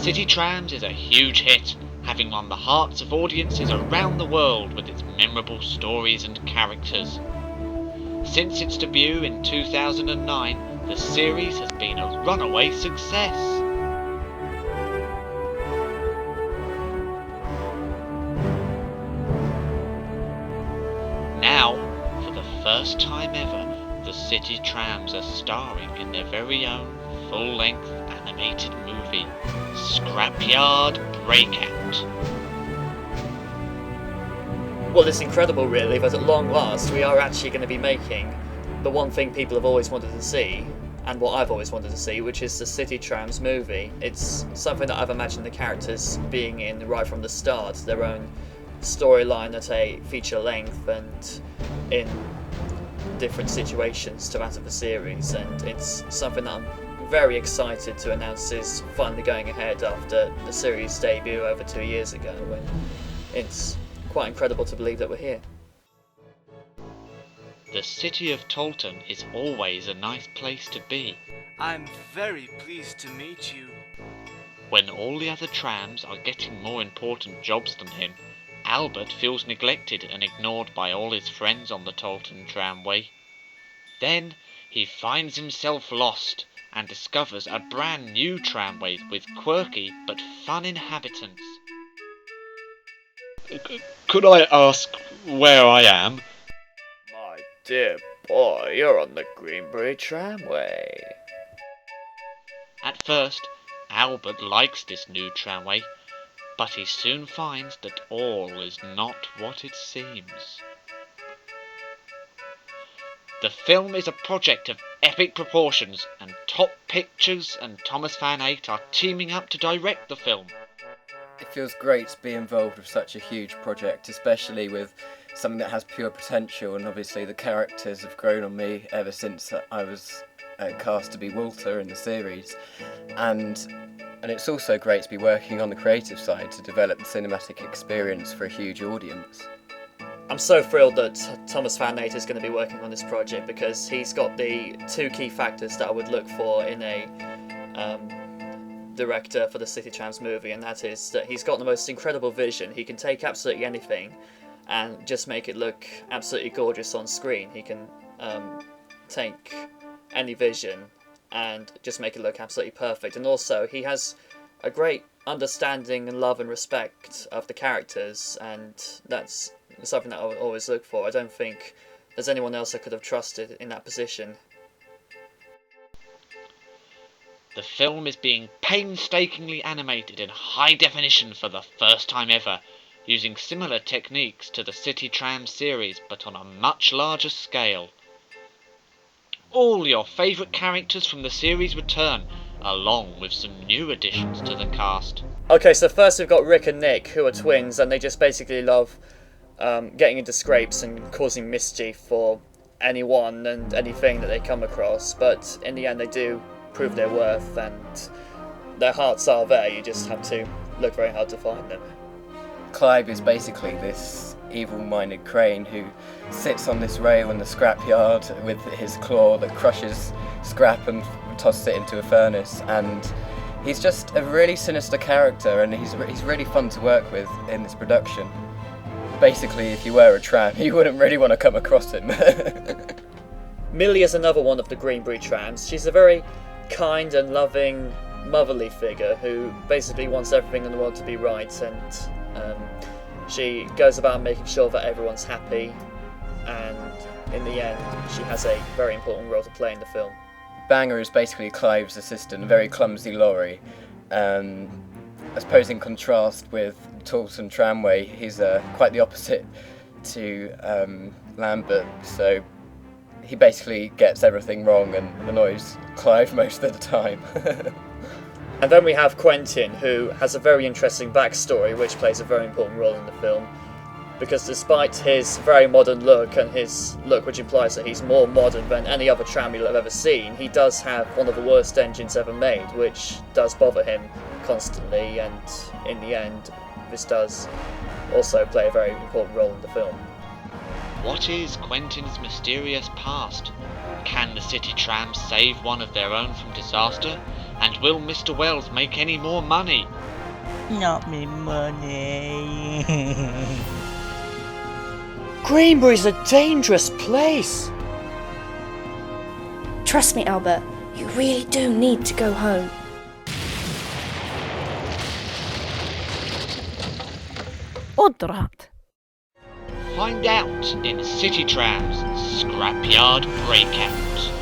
City Trams is a huge hit, having won the hearts of audiences around the world with its memorable stories and characters. Since its debut in 2009, the series has been a runaway success. Now, for the first time ever, the City Trams are starring in their very own full-length animated movie, Scrapyard Breakout. Well, it's incredible really that at long last we are actually going to be making the one thing people have always wanted to see, and what I've always wanted to see, which is the City Trams movie. It's something that I've imagined the characters being in right from the start, their own storyline at a feature length and in different situations to that of the series, and it's something that I'm very excited to announce is finally going ahead after the series debut over 2 years ago, and it's quite incredible to believe that we're here. The city of Tolton is always a nice place to be. I'm very pleased to meet you. When all the other trams are getting more important jobs than him, Albert feels neglected and ignored by all his friends on the Tolton tramway. Then he finds himself lost and discovers a brand new tramway with quirky but fun inhabitants. Could I ask where I am? My dear boy, you're on the Greenbury tramway. At first, Albert likes this new tramway, but he soon finds that all is not what it seems. The film is a project of epic proportions, and Top Pictures and Thomas Van Eyck are teaming up to direct the film. It feels great to be involved with such a huge project, especially with something that has pure potential, and obviously the characters have grown on me ever since I was cast to be Walter in the series, and it's also great to be working on the creative side to develop the cinematic experience for a huge audience. I'm so thrilled that Thomas Van Eyck is going to be working on this project, because he's got the two key factors that I would look for in a director for the City Trams movie, and that is that he's got the most incredible vision. He can take absolutely anything and just make it look absolutely gorgeous on screen. He can take any vision and just make it look absolutely perfect, and also he has a great understanding and love and respect of the characters, and that's something that I would always look for. I don't think there's anyone else I could have trusted in that position. The film is being painstakingly animated in high definition for the first time ever, using similar techniques to the City Trams series but on a much larger scale. All your favourite characters from the series return, along with some new additions to the cast. Okay, so first we've got Rick and Nick, who are twins, and they just basically love getting into scrapes and causing mischief for anyone and anything that they come across, but in the end they do prove their worth, and their hearts are there. You just have to look very hard to find them. Clive is basically this evil-minded crane who sits on this rail in the scrapyard with his claw that crushes scrap and tosses it into a furnace, and he's just a really sinister character, and he's really fun to work with in this production. Basically, if you were a tram, you wouldn't really want to come across him. Millie is another one of the Greenbury Trams. She's a very kind and loving, motherly figure who basically wants everything in the world to be right, and she goes about making sure that everyone's happy, and in the end she has a very important role to play in the film. Banger is basically Clive's assistant, a very clumsy lorry. I suppose in contrast with Tolton Tramway, he's quite the opposite to Lambert, so he basically gets everything wrong and annoys Clive most of the time. And then we have Quentin, who has a very interesting backstory which plays a very important role in the film, because despite his very modern look, and his look which implies that he's more modern than any other tram you'll have ever seen, he does have one of the worst engines ever made, which does bother him constantly, and in the end this does also play a very important role in the film. What is Quentin's mysterious past? Can the City Trams save one of their own from disaster? And will Mr. Wells make any more money? Not me money. Greenbury's a dangerous place. Trust me, Albert, you really do need to go home. Odrat. Find out in City Trams Scrapyard Breakout.